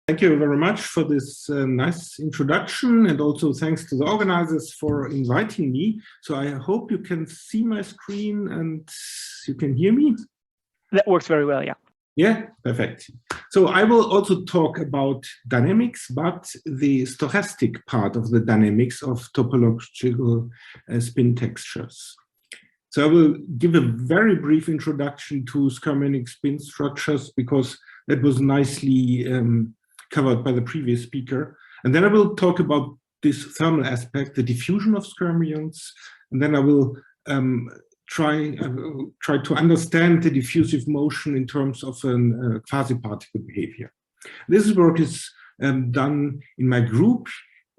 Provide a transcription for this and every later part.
Thank you very much for this nice introduction, and also thanks to the organizers for inviting me. So I hope you can see my screen and you can hear me. That works very well, yeah. Yeah, perfect. So I will also talk about dynamics, but the stochastic part of the dynamics of topological spin textures. So I will give a very brief introduction to Skirmiones spin structures because that was nicely covered by the previous speaker. And then I will talk about this thermal aspect, the diffusion of Skirmiones, and then I will try to understand the diffusive motion in terms of a quasi-particle behavior. This work is done in my group,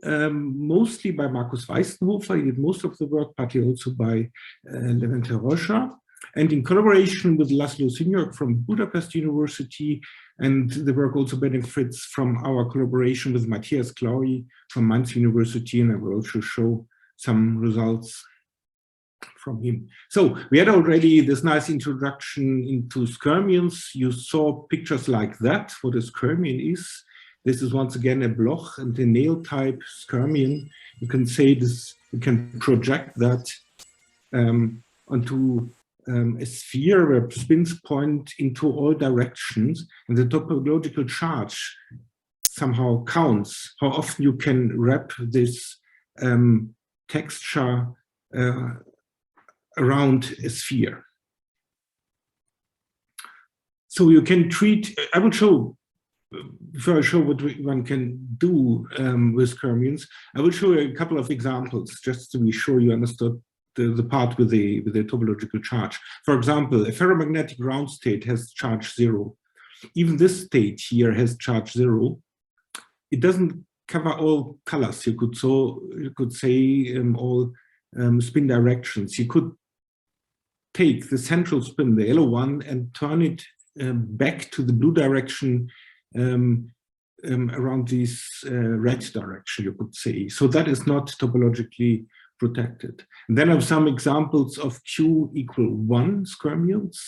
mostly by Markus Weistenhofer. He did most of the work, partly also by Levente Rocha, and in collaboration with Laszlo Sinyok from Budapest University, and the work also benefits from our collaboration with Matthias Clauy from Mainz University, and I will also show some results from him. So we had already this nice introduction into Skirmiones. You saw pictures like that, what a Skirmion is. This is once again a Bloch and a nail type Skirmion. You can say this, you can project that onto a sphere where spins point into all directions, and the topological charge somehow counts how often you can wrap this texture around a sphere. So you can treat, I will show, before I show what one can do with Skirmiones, I will show you a couple of examples just to be sure you understood the part with the topological charge. For example, a ferromagnetic ground state has charge 0. Even this state here has charge 0. It doesn't cover all colors. You could say all spin directions. You could take the central spin, the yellow one, and turn it back to the blue direction around this red direction, you could say. So that is not topologically protected. And then I have some examples of Q equal 1 Skirmiones,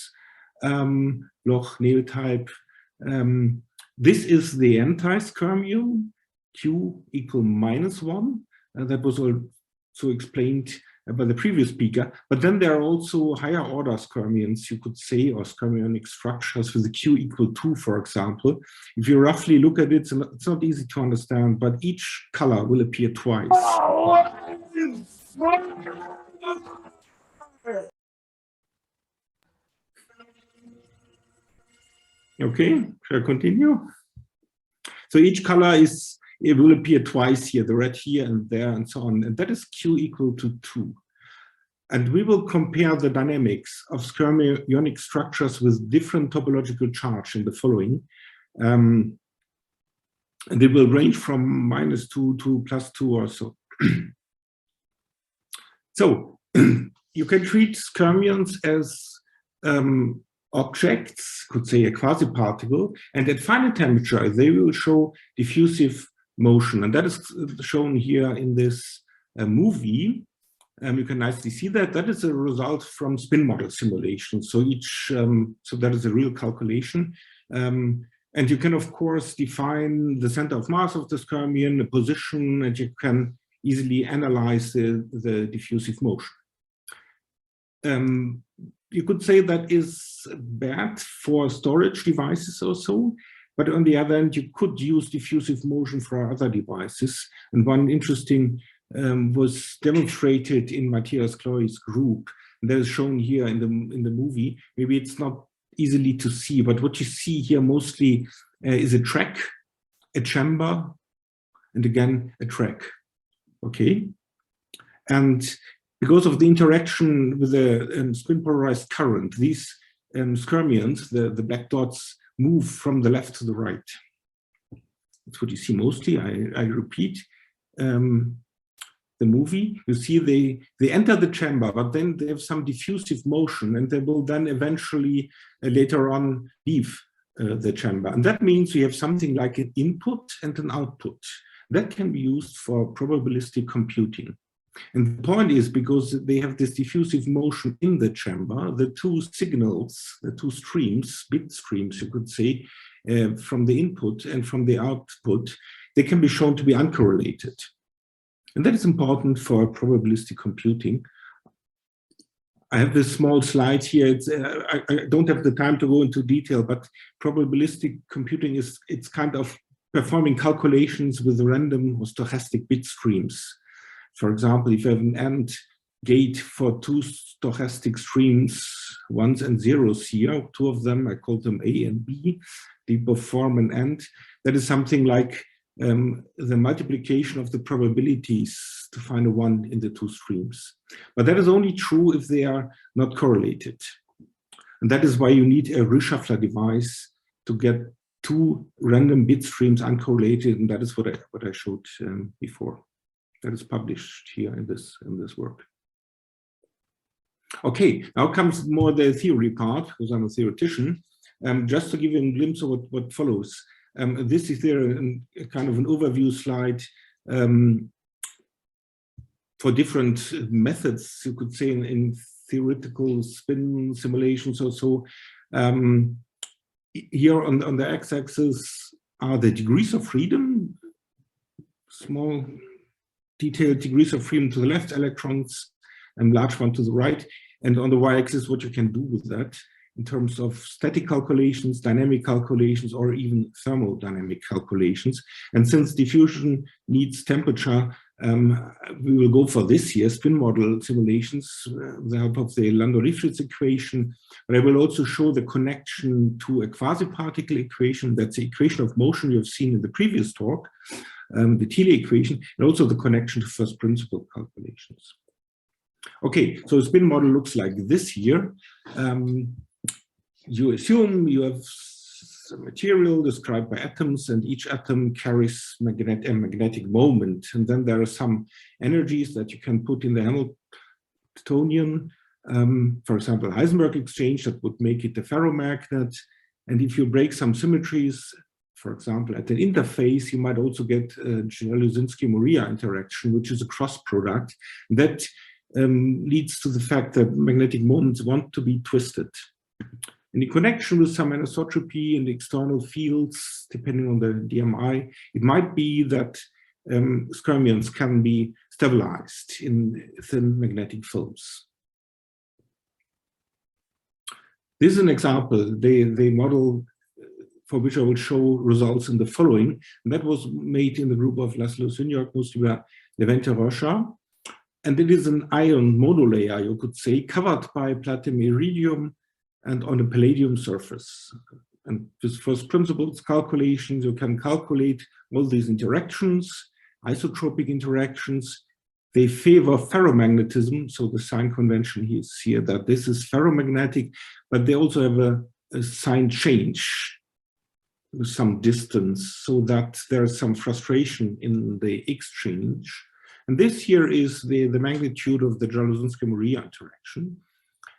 Bloch, nail type. This is the anti-Skirmion, Q equal -1. That was also explained by the previous speaker. But then there are also higher order Skirmions, you could say, or Skirmionic structures with the Q equal 2, for example. If you roughly look at it, it's not easy to understand, but each color will appear twice. Okay, shall I continue? So each color it will appear twice here, the red here and there and so on, and that is Q equal to 2. And we will compare the dynamics of Skirmionic structures with different topological charge in the following. And they will range from -2 to +2 or so. So you can treat Skirmiones as objects, could say a quasi-particle, and at finite temperature they will show diffusive motion, and that is shown here in this movie. You can nicely see that. That is a result from spin model simulation. So so that is a real calculation. And you can, of course, define the center of mass of the Skirmion, the position, and you can easily analyze the diffusive motion. You could say that is bad for storage devices or so, but on the other hand, you could use diffusive motion for other devices. And one interesting was demonstrated in Matthias Clauy's group. And that is shown here in the movie. Maybe it's not easily to see, but what you see here mostly is a track, a chamber, and again a track. Okay, and because of the interaction with the spin polarized current, these Skirmiones, the black dots, move from the left to the right. That's what you see mostly. I repeat the movie. You see they enter the chamber, but then they have some diffusive motion, and they will then eventually later on leave the chamber. And that means we have something like an input and an output. That can be used for probabilistic computing. And the point is, because they have this diffusive motion in the chamber, the two signals, the two streams, bit streams, you could say, from the input and from the output, they can be shown to be uncorrelated. And that is important for probabilistic computing. I have this small slide here. I don't have the time to go into detail, but probabilistic computing it's kind of performing calculations with random or stochastic bit streams. For example, if you have an AND gate for two stochastic streams, ones and zeros here, two of them, I call them A and B, they perform an AND. That is something like the multiplication of the probabilities to find a one in the two streams. But that is only true if they are not correlated. And that is why you need a reshuffler device to get two random bit streams uncorrelated, and that is what I showed before. That is published here in this work. Okay, now comes more the theory part, because I'm a theoretician. Just to give you a glimpse of what follows. This is there a kind of an overview slide for different methods, you could say, in theoretical spin simulations or so. Here on the x-axis are the degrees of freedom, small detailed degrees of freedom to the left, electrons, and large one to the right. And on the y-axis, what you can do with that in terms of static calculations, dynamic calculations, or even thermodynamic calculations. And since diffusion needs temperature, we will go for this here, spin model simulations, with the help of the Landau-Lifshitz equation. But I will also show the connection to a quasi-particle equation. That's the equation of motion you have seen in the previous talk, the Thiele equation, and also the connection to first principle calculations. Okay, so a spin model looks like this here. You assume you have some material described by atoms, and each atom carries a magnetic moment. And then there are some energies that you can put in the Hamiltonian. For example, Heisenberg exchange that would make it a ferromagnet. And if you break some symmetries, for example, at an interface, you might also get a Jelozinski-Moria interaction, which is a cross product that leads to the fact that magnetic moments want to be twisted. In connection with some anisotropy in the external fields, depending on the DMI, it might be that skirmiones can be stabilized in thin magnetic films. This is an example, the model for which I will show results in the following. And that was made in the group of Laszlo Szűnyog, Mustiba Levente Rocha. And it is an iron monolayer, you could say, covered by platinum iridium and on a palladium surface. And with first principles calculations, you can calculate all these interactions, isotropic interactions. They favor ferromagnetism, so the sign convention is here that this is ferromagnetic, but they also have a sign change with some distance, so that there is some frustration in the exchange. And this here is the magnitude of the Jelozinski-Moria interaction.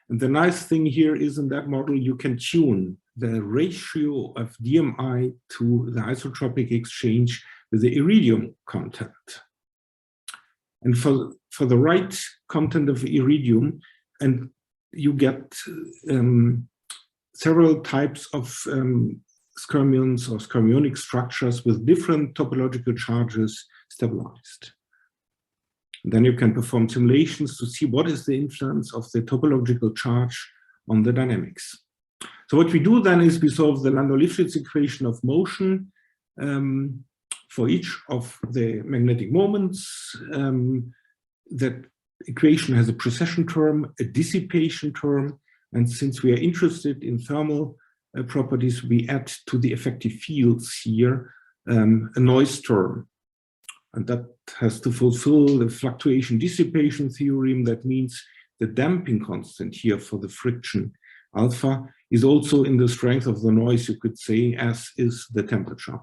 And the nice thing here is in that model, you can tune the ratio of DMI to the isotropic exchange with the iridium content. And for the right content of iridium, and you get several types of skirmiones or skirmionic structures with different topological charges stabilized. Then you can perform simulations to see what is the influence of the topological charge on the dynamics. So what we do then is we solve the Landau-Lifshitz equation of motion for each of the magnetic moments. That equation has a precession term, a dissipation term, and since we are interested in thermal properties, we add to the effective fields here a noise term. And that has to fulfill the fluctuation dissipation theorem. That means the damping constant here for the friction alpha is also in the strength of the noise, you could say, as is the temperature.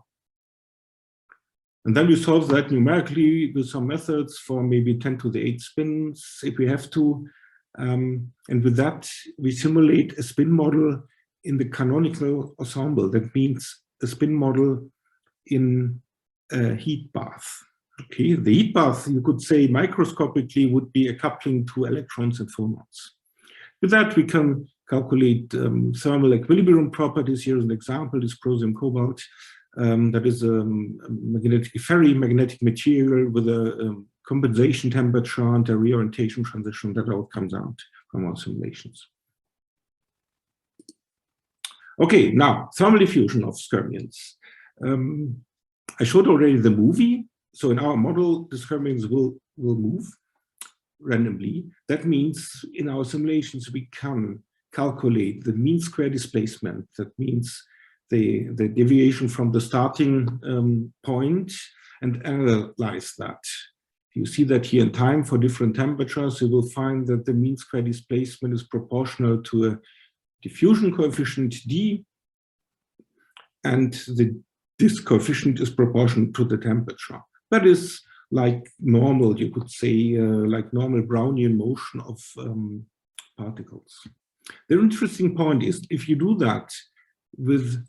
And then we solve that numerically with some methods for maybe 10 to the 8 spins if we have to. And with that, we simulate a spin model in the canonical ensemble. That means a spin model in a heat bath. Okay, the heat bath, you could say microscopically, would be a coupling to electrons and phonons. With that, we can calculate thermal equilibrium properties. Here is an example, this chromium cobalt. That is a ferromagnetic material with a compensation temperature and a reorientation transition. That all comes out from our simulations. Okay, now thermal diffusion of Skirmiones. I showed already the movie. So in our model, the Skirmiones will move randomly. That means in our simulations, we can calculate the mean square displacement. That means the deviation from the starting point and analyze that. You see that here in time for different temperatures, you will find that the mean square displacement is proportional to a diffusion coefficient D, and this coefficient is proportional to the temperature. That is like normal, you could say, like normal Brownian motion of particles. The interesting point is, if you do that with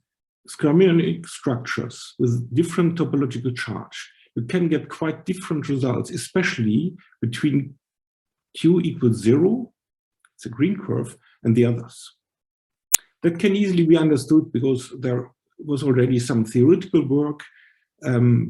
Skirmionic structures with different topological charge, you can get quite different results, especially between Q equals 0, it's a green curve, and the others. That can easily be understood because there was already some theoretical work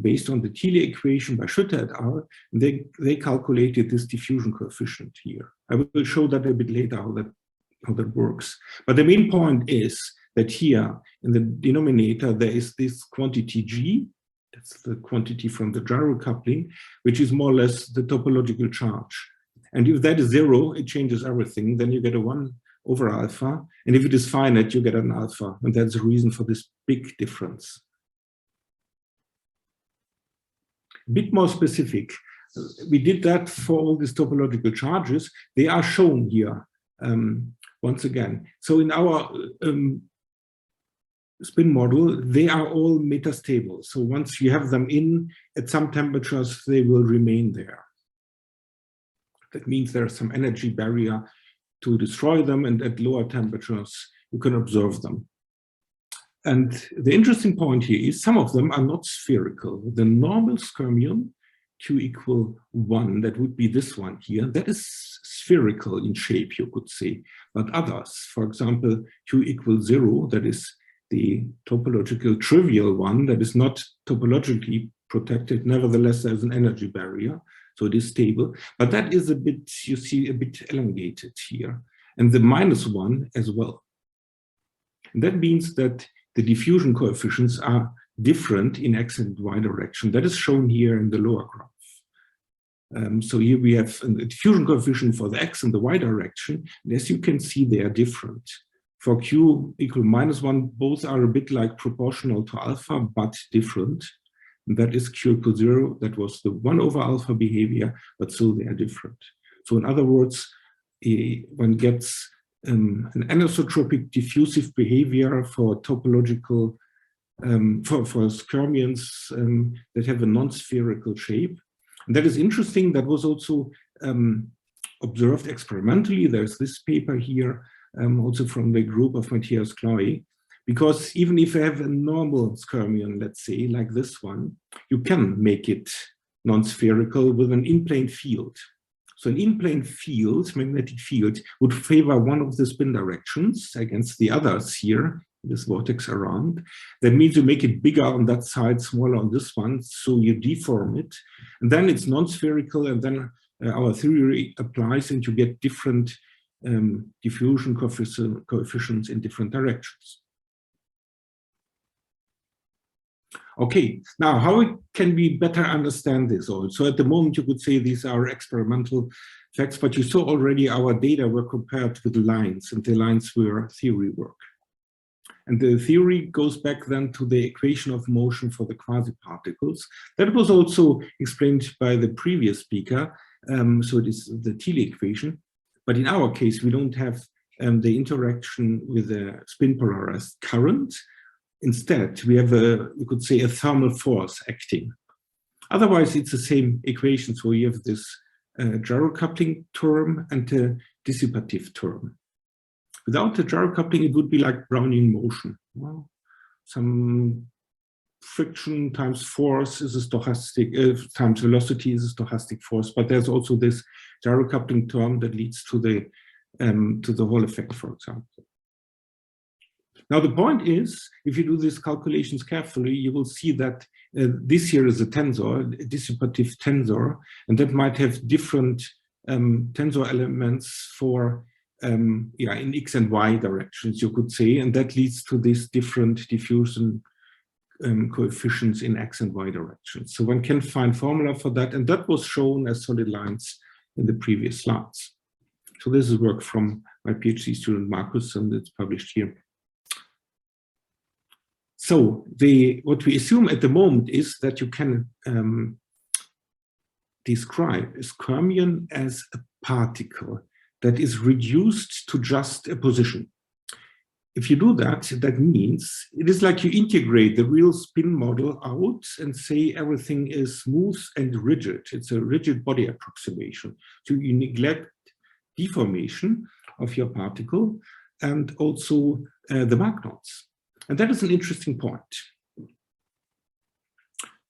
based on the Thiele equation by Schütte et al. They calculated this diffusion coefficient here. I will show that a bit later how that works. But the main point is that here in the denominator there is this quantity G, that's the quantity from the gyro coupling, which is more or less the topological charge. And if that is 0, it changes everything. Then you get a 1 over alpha. And if it is finite, you get an alpha. And that's the reason for this big difference. A bit more specific. We did that for all these topological charges. They are shown here once again. So in our spin model, they are all metastable. So once you have them in, at some temperatures, they will remain there. That means there's some energy barrier to destroy them, and at lower temperatures, you can observe them. And the interesting point here is some of them are not spherical. The normal Skirmion, Q equal 1, that would be this one here, that is spherical in shape, you could say. But others, for example, Q equals 0, that is the topological trivial one, that is not topologically protected. Nevertheless, there's an energy barrier. So it is stable, but that is a bit, you see, a bit elongated here. And the -1 as well. And that means that the diffusion coefficients are different in X and Y direction. That is shown here in the lower graph. So here we have a diffusion coefficient for the X and the Y direction. And as you can see, they are different. For Q equal -1, both are a bit like proportional to alpha, but different. And that is Q equals 0, that was the 1 over alpha behavior, but still they are different. So in other words, one gets an anisotropic diffusive behavior for topological, for Skirmiones that have a non-spherical shape. And that is interesting. That was also observed experimentally. There's this paper here, also from the group of Matthias Chloe. Because even if you have a normal Skirmion, let's say, like this one, you can make it non-spherical with an in-plane field. So an in-plane field, magnetic field, would favor one of the spin directions against the others here, this vortex around. That means you make it bigger on that side, smaller on this one, so you deform it. And then it's non-spherical, and then our theory applies, and you get different diffusion coefficients in different directions. Okay, now how can we better understand this all? So at the moment you could say these are experimental facts, but you saw already our data were compared with the lines, and the lines were theory work. And the theory goes back then to the equation of motion for the quasi-particles. That was also explained by the previous speaker. So it is the Thiele equation. But in our case, we don't have the interaction with a spin polarized current. Instead, we have you could say, a thermal force acting. Otherwise, it's the same equation. So you have this gyro coupling term and a dissipative term. Without the gyro coupling, it would be like Brownian motion. Well, some friction times force is a stochastic, times velocity is a stochastic force. But there's also this gyro coupling term that leads to the to the Hall effect, for example. Now, the point is, if you do these calculations carefully, you will see that this here is a tensor, a dissipative tensor, and that might have different tensor elements for, in X and Y directions, you could say, and that leads to these different diffusion coefficients in X and Y directions. So one can find formula for that, and that was shown as solid lines in the previous slides. So this is work from my PhD student Markus, and it's published here. So what we assume at the moment is that you can describe a skirmion as a particle that is reduced to just a position. If you do that, that means it is like you integrate the real spin model out and say everything is smooth and rigid. It's a rigid body approximation. So you neglect deformation of your particle and also the Mach-knots. And that is an interesting point,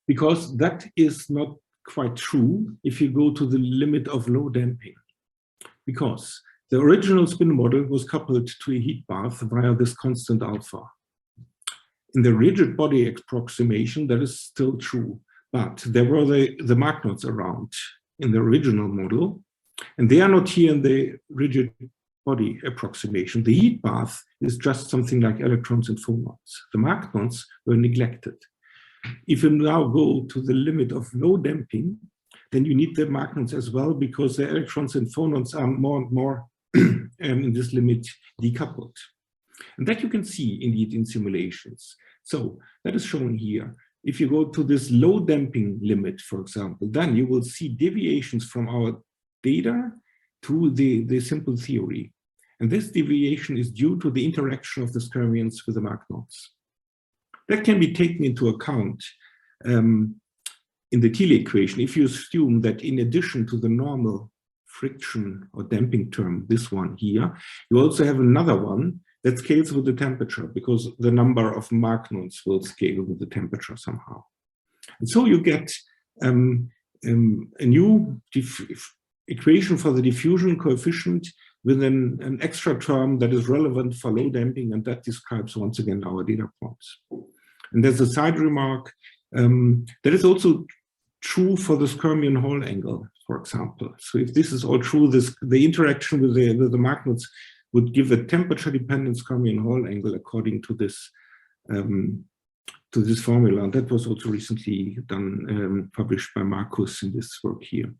because that is not quite true if you go to the limit of low damping, because the original spin model was coupled to a heat bath via this constant alpha. In the rigid body approximation, that is still true, but there were the Mach-knots around in the original model, and they are not here in the rigid body approximation. The heat bath is just something like electrons and phonons. The Mach-knots were neglected. If you now go to the limit of low damping, then you need the Mach-knots as well, because the electrons and phonons are more and more in this limit decoupled. And that you can see indeed in simulations. So that is shown here. If you go to this low damping limit, for example, then you will see deviations from our data to the simple theory. And this deviation is due to the interaction of the skirmiones with the Mach-knots. That can be taken into account in the Thiele equation if you assume that in addition to the normal friction or damping term, this one here, you also have another one that scales with the temperature, because the number of Mach-knots will scale with the temperature somehow. And so you get a new equation for the diffusion coefficient with an extra term that is relevant for low damping, and that describes once again our data points. And there's a side remark that is also true for the Skirmion Hall angle, for example. So if this is all true, the interaction with the Mach-knots would give a temperature-dependent Skirmion Hall angle according to this formula. And that was also recently done, published by Markus in this work here.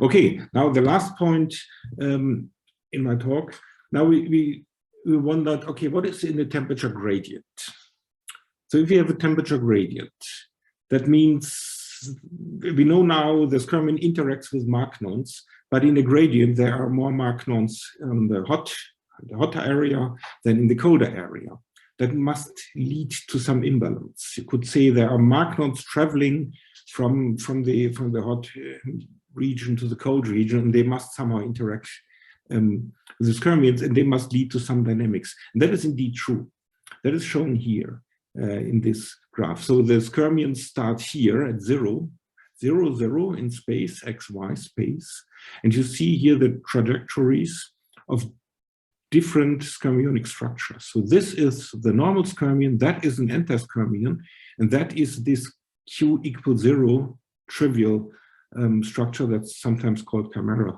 Okay, now the last point in my talk. Now we wondered, okay, what is in the temperature gradient? So if you have a temperature gradient, that means we know now the skirmion interacts with Mach-knots, but in a gradient there are more Mach-knots in the hotter area than in the colder area. That must lead to some imbalance. You could say there are Mach-knots traveling from the hot region to the cold region, and they must somehow interact with the skirmions, and they must lead to some dynamics. And that is indeed true. That is shown here in this graph. So the skirmions start here at 0, 0, 0 in space, x, y space. And you see here the trajectories of different skirmionic structures. So this is the normal skirmion, that is an anti-skirmion, and that is this Q equals 0 trivial structure that's sometimes called chimera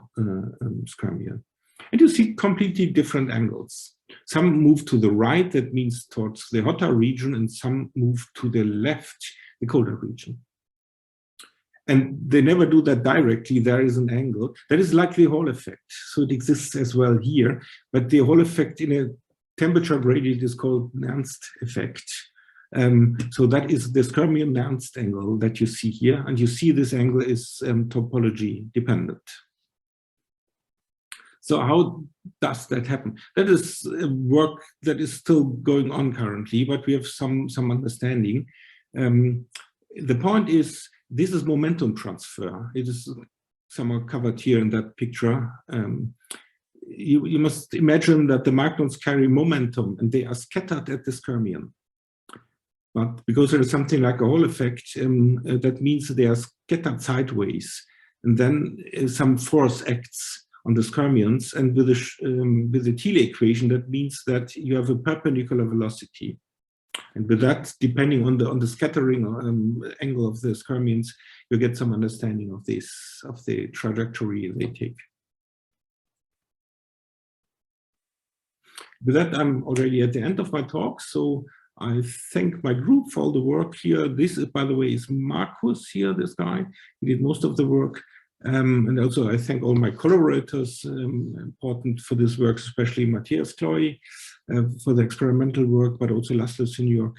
skirmion. And you see completely different angles. Some move to the right, that means towards the hotter region, and some move to the left, the colder region. And they never do that directly. There is an angle. That is like the Hall effect. So it exists as well here. But the Hall effect in a temperature gradient is called Nernst effect. So that is the Skirmion Nernst angle that you see here. And you see this angle is topology dependent. So how does that happen? That is work that is still going on currently, but we have some understanding. The point is, this is momentum transfer. It is somehow covered here in that picture. You must imagine that the Mach-knots carry momentum and they are scattered at the skirmion. But because there is something like a Hall effect, that means they are scattered sideways. and then some force acts on the Skirmiones, and with the Thiele equation, that means that you have a perpendicular velocity. And with that, depending on the scattering angle of the Skirmiones, you get some understanding of the trajectory they take. With that, I'm already at the end of my talk, so I thank my group for all the work here. This, by the way, is Markus here, this guy. He did most of the work. And also I thank all my collaborators, important for this work, especially Matthias Kloy for the experimental work, but also Laszlo Senior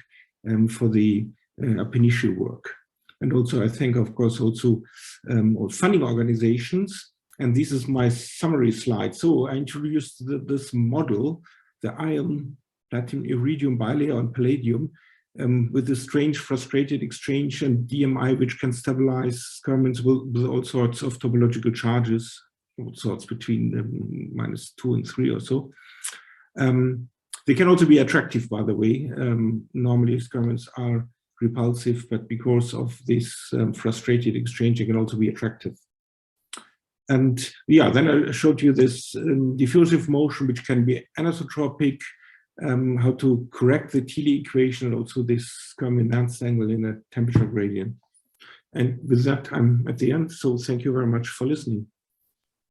for the ab initio work. And also I thank, of course, also all funding organizations. And this is my summary slide. So I introduced this model, the iron, platinum, iridium, bilayer, and palladium, with this strange frustrated exchange and DMI, which can stabilize Skirmiones with all sorts of topological charges, all sorts between -2 and 3 or so. They can also be attractive, by the way. Normally Skirmiones are repulsive, but because of this frustrated exchange, they can also be attractive. And yeah, then I showed you this diffusive motion, which can be anisotropic, how to correct the Thiele equation, and also this Skirmion-Nernst angle in a temperature gradient. And with that, I'm at the end. So thank you very much for listening.